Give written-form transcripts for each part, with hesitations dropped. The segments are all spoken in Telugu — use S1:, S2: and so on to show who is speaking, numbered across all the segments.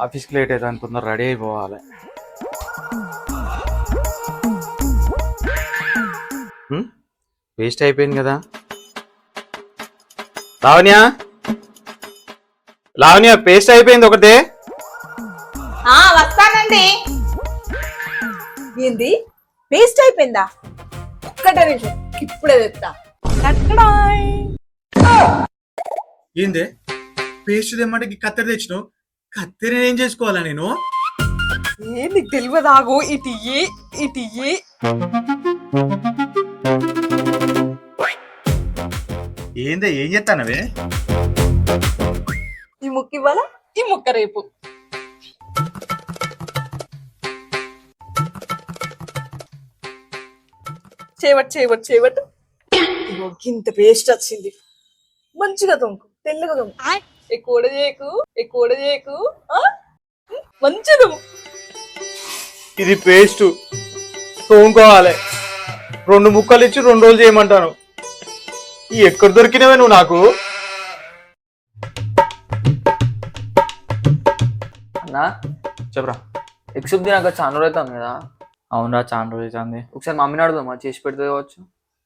S1: ఆఫీస్కి లేట్ అవుతుంది, తొందర రెడీ అయిపోవాలి. వేస్ట్ అయిపోయింది కదా. లావణ్య లావణ్య పేస్ట్ అయిపోయింది ఒకటే.
S2: వస్తానండి. ఏంది పేస్ట్ అయిపోయిందా? ఒక్కటే నిమిషం, ఇప్పుడే తెస్తా.
S3: ఏందే పేస్ట్ తెమ్మంటే కత్తెర తెచ్చినావు? కత్తెర ఏం చేసుకోవాలా నేను?
S2: నీకు తెలియదాగు. ఇటు
S3: ఏందే ఏం చేస్తానవే?
S2: ఈ ముక్క ఇవ్వాలా, ఈ ముక్క రేపు. చేయబట్టు ఇంత పేస్ట్ వచ్చింది. మంచిగా తొంకు, తెల్లగా తొంకు. ఎక్కువ చేయకు. మంచిగా
S1: ఇది పేస్ట్ తోముకోవాలి. 2 ముక్కలు ఇచ్చి 2 రోజులు చేయమంటాను. ఎక్కడ దొరికినవే నువ్వు నాకు?
S4: అన్నా
S1: చెప్పరా.
S4: ఎగ్ సూప్ తినాక చాలా రోజు అవుతుంది కదా.
S1: అవునరా, చాలా రోజులు అవుతుంది.
S4: ఒకసారి మమ్మీని అడుగుదామా, చేసి పెడితే కావచ్చు.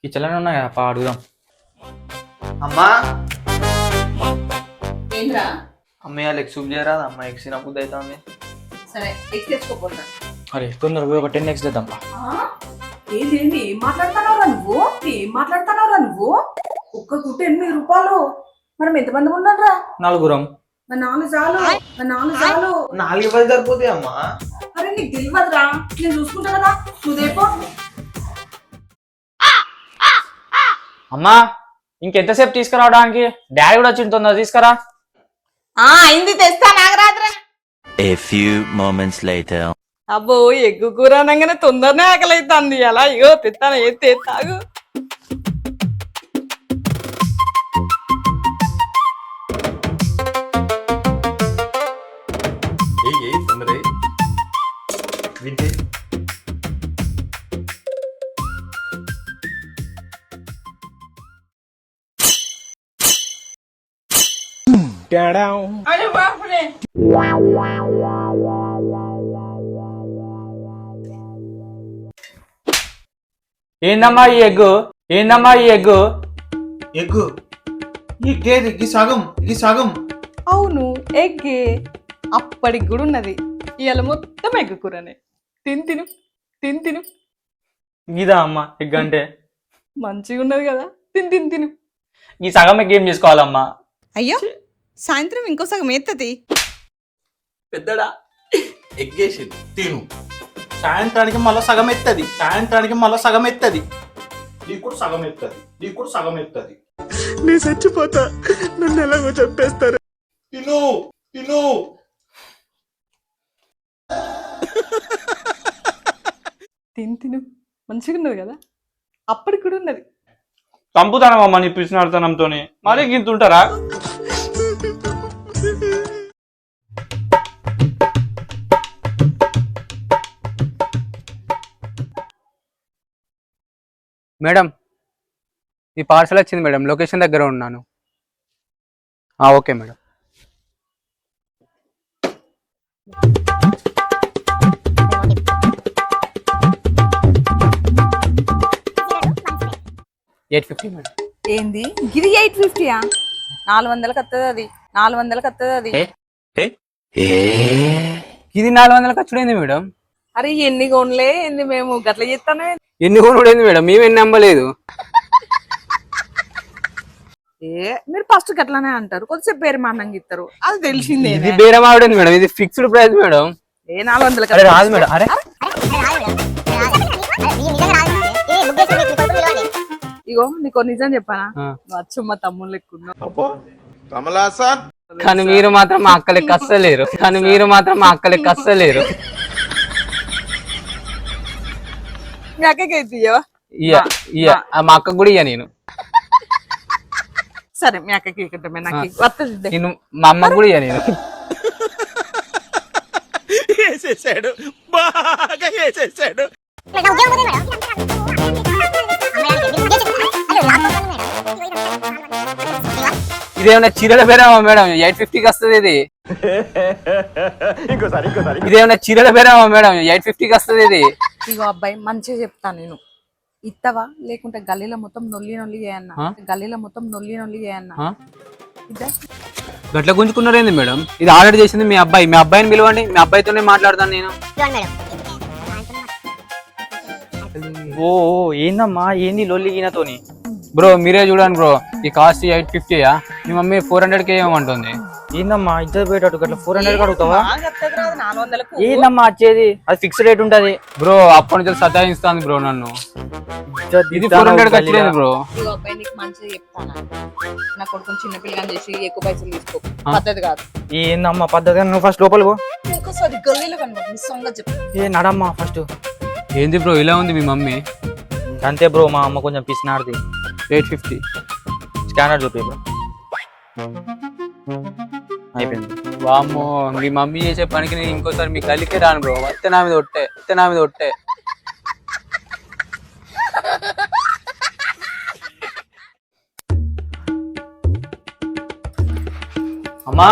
S1: కిచెన్లోనే ఉన్నాయి కదా, అడుగుదాం.
S4: అమ్మా
S2: ఏంట్రా?
S4: అమ్మయ్య ఎగ్ సూప్ చేయరాదు? అమ్మ ఎగ్స్ తినబుద్ధి అవుతుంది.
S2: సరే ఎగ్ తెచ్చుకోపోతా.
S1: అరే తొందరగా ఒక 10 eggs తెద్దాం.
S2: ఏంటి ఏం మాట్లాడుతున్నావురా నువ్వు? ఒక్క గుట్ట 8 రూపాయలు. మనం ఎంతమంది ఉన్నారా?
S1: 4.
S2: మరి 4 చాలు.
S4: 4 ఇవ్వాలి సరిపోతాయి అమ్మా.
S2: అరే నీకు తెలియదురా, నేను చూసుకుంటా కదా, నువ్వేపో.
S1: అమ్మా ఇంకెంతసేపు తీసుకురావడానికి? డాడీ కూడా వచ్చింది, తొందర తీసుకురా.
S2: అయింది, తెస్తా. నాగరాత్ర.
S5: A few moments later.
S2: అబ్బో ఎగ్గు కూర అనగానే తొందరనే ఆకలి అవుతుంది. అలా ఇగో తెస్తాను, ఏది తెస్తాగు. అరే బాపురే.
S1: ఏందమ్మా ఈ ఎగ్గు?
S3: ఎగ్గు ఈ సగం.
S2: అవును ఎగ్గే. అప్పటికి కూడా ఉన్నది. ఇవాళ మొత్తం ఎగ్గు కూరనే. తిను.
S1: ఇదా అమ్మా ఎగ్ అంటే?
S2: మంచిగా ఉన్నది కదా, తిను.
S1: ఈ సగం ఎగ్ ఏం చేసుకోవాలమ్మా?
S2: అయ్యో సాయంత్రం ఇంకో సగం ఎత్తది.
S3: పెద్దడా ఎగ్గేసింది తిను. సాయంత్రానికి మళ్ళీ సగం ఎత్తది. నీకు కూడా సగం ఎత్తది. నేను చచ్చిపోతా, నన్ను ఎలాగో చంపేస్తారు. తిను.
S2: తిను మంచిగా ఉన్నది కదా, అప్పటికి కూడా ఉన్నది.
S1: చంపుతానమ్మా నీ పిసినాడుతనంతో. మరీ గింతుంటారా?
S6: మేడం ఈ పార్సల్ వచ్చింది మేడం, లొకేషన్ దగ్గర ఉన్నాను. Okay madam. $850 మేడం.
S2: ఏంది గిరి 850? 400కి వస్తుంది అది. 400కి వస్తుంది అది.
S6: ఇది 400 ఖర్చుడైంది మేడం.
S2: అరే ఎన్ని కొనలే, ఎన్ని మేము గట్ల చేస్తానే.
S6: ఎన్ని కొనుడైంది మేడం? మేము ఎన్ని నమ్మలేదు.
S2: మీరు ఫస్ట్ గట్లనే అంటారు, కొద్దిసేపు పేరు మానంగా ఇస్తారు, అది తెలిసిందే.
S6: ఇది బేరం ఆవిడేంది మేడం, ఇది ఫిక్స్డ్ ప్రైస్ మేడం.
S2: 400
S6: రాదు మేడం. అరే
S2: ఇగో నీకు నిజం చెప్పానా, వచ్చు మా తమ్ముళ్ళు లెక్కున్నావు.
S6: కానీ మీరు మాత్రం మా అక్క లెక్క అస్సలేరు.
S2: మీ అక్కకైతే ఇయ్యవా?
S6: మా అక్క కూడా ఇయ్య నేను.
S2: సరే మీ అక్కకి ఇక్కడమే, నాకు వస్తుంది.
S6: నేను మా అమ్మ కూడా ఇయ్య నేను.
S3: వేసేసాడు, బాగా వేసేసాడు.
S6: ఇదేమన్నా చీరల బేరామా మేడం? 850కి వస్తుంది ఇది. ఇదేమన్నా చీరల బేరామా మేడం? 850కి వస్తుంది ఇది.
S2: ఇగో అబ్బాయి మంచిగా చెప్తాను నేను, ఇత్తవా లేకుంటే గల్లీలో మొత్తం నొల్లి నొల్లి చేయన్నా, గల్లీలో మొత్తం నొల్లి నొల్లి చేయన్నా.
S6: గట్ల గుంజుకున్నారేంది మేడం? ఇది ఆర్డర్ చేసింది మీ అబ్బాయి. మీ అబ్బాయిని పిలవండి, మీ అబ్బాయితోనే మాట్లాడతాను నేను.
S1: ఓ ఏందమ్మా ఏంది లొల్లి ఈయనతోని?
S6: బ్రో మీరే చూడండి బ్రో, ఈ కాస్ట్ 850యా, మీ మమ్మీ 400కి ఏమంటుంది.
S1: ఏందమ్మా ఇద్దరు పోయేటట్టు గట్ల 400 అడుగుతావా?
S2: 400కు
S1: ఏందమ్మా వచ్చేది? అది ఫిక్స్డ్ రేట్ ఉంటది
S6: బ్రో. అప్పటి నుంచి సతాయిస్తుంది బ్రో నన్ను. ఇది 400కి వచ్చలేదు బ్రో.
S2: ఇగో అబ్బాయి నీకు మంచిగా చెప్తాను, నా కొడుకుని చిన్న పిల్లగాని చేసి ఎక్కువ పైసలు తీసుకో, పద్ధతి కాదు.
S1: ఏందమ్మా పద్ధతి? నువ్వు ఫస్ట్ లోపల పో.
S2: ఇంకోసారి గల్లీలో కనబడి నిస్సంగా చెప్తాను.
S1: ఏ నడమ్మా ఫస్ట్.
S6: ఏంది బ్రో ఇలా ఉంది మీ మమ్మీ?
S1: అంతే బ్రో, మా అమ్మ కొంచెం పిసినాడుది.
S6: 850.
S1: స్కానర్ చూపి బ్రో. అయిపోయింది.
S6: వామ్మో, మీ మమ్మీ చేసే పనికి నేను ఇంకోసారి మీ గల్లీకే రాను బ్రో. వస్తే నా మీద ఒట్టే, వస్తే నా మీద ఒట్టే.
S1: అమ్మా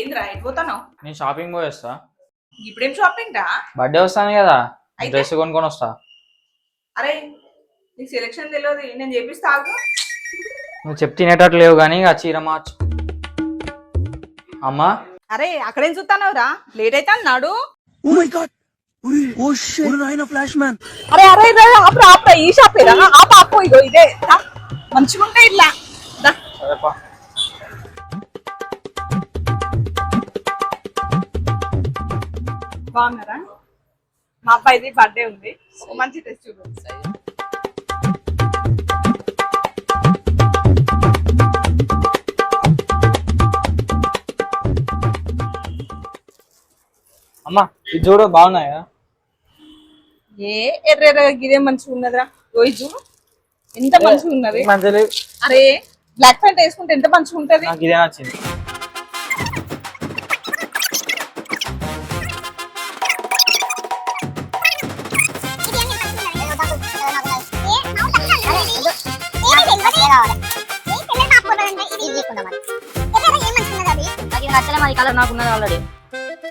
S2: ఏంద్రా అయిపోతాను,
S1: నేను షాపింగ్ పోయి వస్తా.
S2: ఇప్పుడేం షాపింగ్ రా?
S1: బర్త్డే వస్తాను కదా, డ్రెస్ కొనుక్కొని వస్తా.
S2: అరే నీకు సెలెక్షన్ తెలియదు, నేను చేపిస్తా ఆగు.
S1: నువ్వు చెప్ తినేటట్టు లేవు కానీ ఆ చీర మార్చు. అమ్మా
S2: అరే అక్కడేం చూస్తాను రా, లేట్ అయితే అన్నాడు. అరే అరే ఆపరా ఆపరా, ఈ షాప్ ఆపు, ఇగో ఇదే మంచిగా ఉంటాయి ఇట్లా. బాగున్నారా? మా అబ్బాయిది బర్త్డే ఉంది, ఒక మంచి డ్రెస్ చూపిస్తాయి.
S1: అమ్మా ఇది చూడు బాగున్నాయా?
S2: ఏ ఎర్ర గిదే మంచిగా ఉన్నదిరా, ఓ ఇది చూడు ఎంత మంచిగా ఉన్నది.
S1: మంచిగా
S2: అరే బ్లాక్ ప్యాంట్ వేసుకుంటే ఎంత మంచిగా ఉంటది.
S1: నాకు ఇదే నచ్చింది.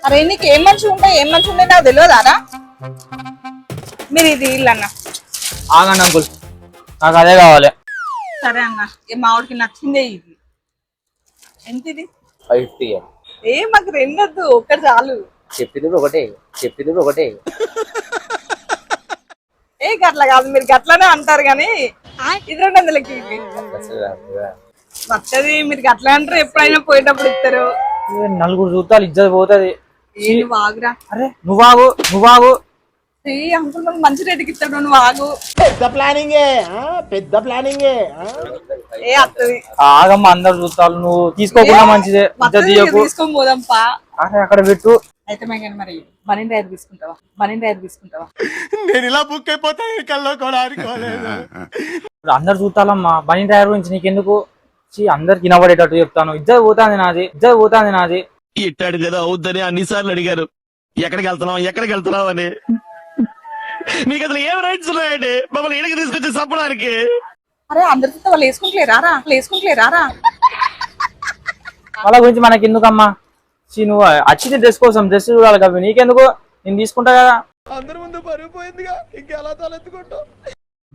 S2: అరే నీకు ఏం మంచిగా ఉంటాయి, ఏం మంచిగా ఉంటాయి నాకు తెలియదారా? మీరు ఇది ఇల్లు అన్న.
S1: ఆగండి అంకుల్, నాకు అదే కావాలి.
S2: సరే అన్న, మా ఆవిడకి నచ్చిందే ఇది. ఎంత ఇది?
S1: 50.
S2: ఏ మాకు రెండొద్దు, ఒక్కటి చాలు.
S1: చెప్పింది ఒకటే.
S2: ఏ గట్ల కాదు, మీరు గట్లనే అంటారు కానీ ఇది 200కి వస్తుంది. మీరు గట్ల అంటారు, ఎప్పుడైనా పోయేటప్పుడు ఇస్తారు.
S1: నలుగురు చూస్తాలు ఇజ్జత్ పోతుంది.
S2: నువ్వు ఆగురా.
S1: అరే నువ్వు
S2: అంకుల్ మనకు మంచి రేటుకి ఇస్తాడు, నువ్వు ఆగు. పెద్ద ప్లానింగ్ ఏ అత్తది.
S1: ఆగమ్మ, అందరు చూస్తాలు, నువ్వు తీసుకోకుండా మంచిదే.
S2: తీసుకొని పోదాంపా.
S1: అరే అక్కడ పెట్టు.
S2: అయితే మేము మరి బనీన్ రైడ్ తీసుకుంటావా?
S3: నేను ఇలా బుక్ అయిపోతా కల్లో కూడా అనుకోలేదు.
S1: అందరు చూస్తాలమ్మా, బనీ డ్రైవర్ గురించి నీకెందుకు? అందరికి వినబడేటట్టు చెప్తాను. ఇజ్జత్ పోతాంది నాది.
S7: ఇట్టాడు కదా అవుద్దని అన్నిసార్లు అడిగారు, ఎక్కడికి వెళ్తున్నావు అని. మీకు అసలు ఏం రైట్స్ ఉన్నాయండి మమ్మల్ని ఇంటికి తీసుకొచ్చి చంపడానికి?
S2: అరే అందరితో వాళ్ళు వేసుకుంటలేరారా?
S1: వాళ్ళ గురించి మనకి ఎందుకమ్మా? నువ్వు వచ్చింది డ్రెస్ కోసం, డ్రెస్ చూడాలి కదా, నీకెందుకు? నేను తీసుకుంటా కదా.
S3: అందరి ముందు పరుగు పోయిందిగా, ఇంకెలా తలెత్తుకుంటావు?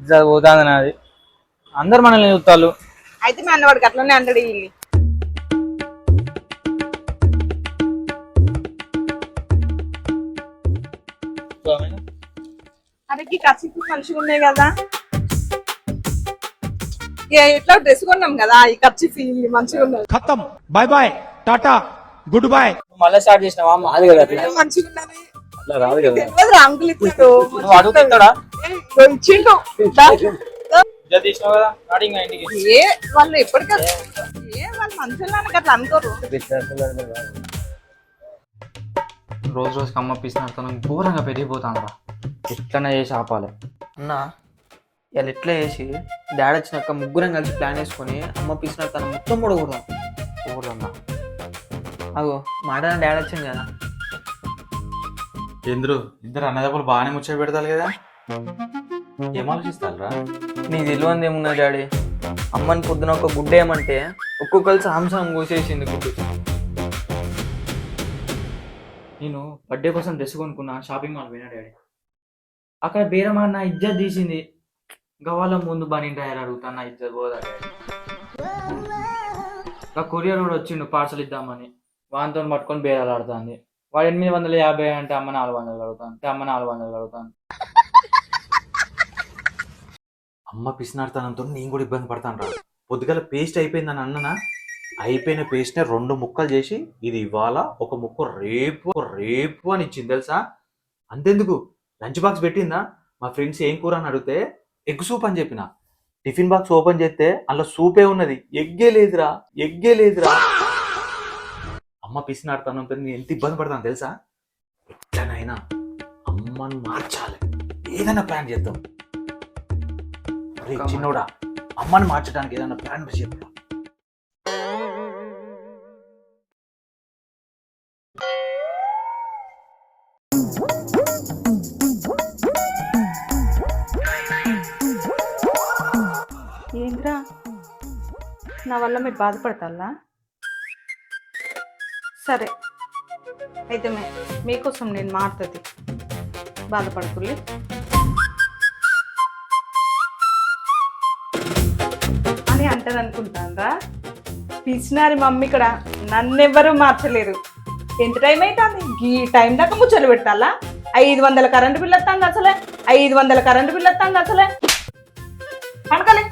S1: ఇజ్జత్ పోతాంది నాది. అందరు మనల్ని చూస్తాలు.
S2: అయితే మీ అన్నవాడికి అట్లనే అంటాడు వీళ్ళు. అరే ఖర్చు మంచిగా ఉన్నాయి కదా, ఎట్లా డ్రెస్ కొన్నాం కదా, ఈ ఖర్చు మంచిగా ఉన్నది.
S8: ఖతం, bye bye, tata, good boy.
S1: మళ్ళీ స్టార్ట్ చేసినావా? అది కదా
S2: మంచిగా ఉన్నది.
S1: రాదు కదా.
S2: తెలియదురా అంకుల్ ఇస్తాడు.
S1: నువ్వు అడుగుతాడా?
S2: ఇచ్చిండు.
S1: తీసినావు కదా, స్టార్టింగ్ ఇంటికి.
S2: ఏ వాళ్ళు ఎప్పటికీ వాళ్ళు మంచిగా అట్లా అనుకోరు.
S1: రోజు అమ్మ పిసినాడుతాను, ఘోరంగా పెరిగిపోతాను రా. ఎట్లనే చేసి ఆపాలి.
S4: అన్న ఇలా ఎట్లా చేసి డాడీ వచ్చినాక ముగ్గురం కలిసి ప్లాన్ వేసుకొని అమ్మ పీసిన తన మొత్తం పొడకూడదాం.
S1: ఊరన్నా
S4: అగో మాట డాడీ వచ్చింది కదా.
S3: ఇద్దరు అన్నదప్పులు బాగానే ముచ్చట పెడతారు కదా, ఏం ఆలోచిస్తారు రా?
S4: నీకు తెలియంది ఏమున్నది డాడీ, అమ్మని పొద్దున ఒక గుడ్డు ఏమంటే ఒక్కొక్కరు సాంసంగ్ కూసేసింది గుడ్డు.
S1: నేను బర్త్డే కోసం డ్రెస్ కొనుక్కున్నా, షాపింగ్ మాల్ పోయినా డాడీ. అక్కడ బేరమా నా ఇజ్జత్ తీసింది. గవాల ముందు బనీ డ్రైవర్ అడుగుతాను, నా ఇజ్జత్ పోదా డాడీ. ఇంకా కొరియర్ కూడా వచ్చిండు పార్సల్ ఇద్దామని, వానితో పట్టుకొని బేరాలు ఆడుతుంది. వాడు 850 అంటే అమ్మ 400 అడుగుతాను, అమ్మ 400 అడుగుతాను.
S9: అమ్మ పిసినాడుతానంతో నేను కూడా ఇబ్బంది పడతాను రా. పొద్దుగల పేస్ట్ అయిపోయిందని అన్ననా, అయిపోయిన పేస్ట్ని 2 ముక్కలు చేసి ఇది ఇవాళ ఒక ముక్క రేపు అని ఇచ్చింది తెలుసా. అంతెందుకు లంచ్ బాక్స్ పెట్టిందా, మా ఫ్రెండ్స్ ఏం కూర అని అడిగితే ఎగ్ సూప్ అని చెప్పిన. టిఫిన్ బాక్స్ ఓపెన్ చేస్తే అందులో సూపే ఉన్నది, ఎగ్గే లేదురా. అమ్మ పిసినాడుతానంతో నేను ఎంత ఇబ్బంది పడతాను తెలుసా. ఎట్లనైనా అమ్మని మార్చాలి, ఏదైనా ప్లాన్ చేద్దాం. చిన్నోడా, అమ్మని మార్చడానికి ఏదైనా ప్లాన్ చెప్పు.
S2: ఏంద్రా, నా వల్ల మీరు బాధపడతారా? సరే అయితే మీకోసం నేను మారుతుంది, బాధపడుకులే. అని అంటారు అనుకుంటానరా. పిచ్చినారి మమ్మీ ఇక్కడ నన్నెవ్వరూ మార్చలేరు. ఎంత టైం అవుతుంది, ఈ టైం దాకా ముచ్చలు పెట్టాలా? 500 కరెంటు బిల్లు వస్తుంది అసలే, 500 కరెంటు బిల్లు వస్తుంది అసలే. అనకలే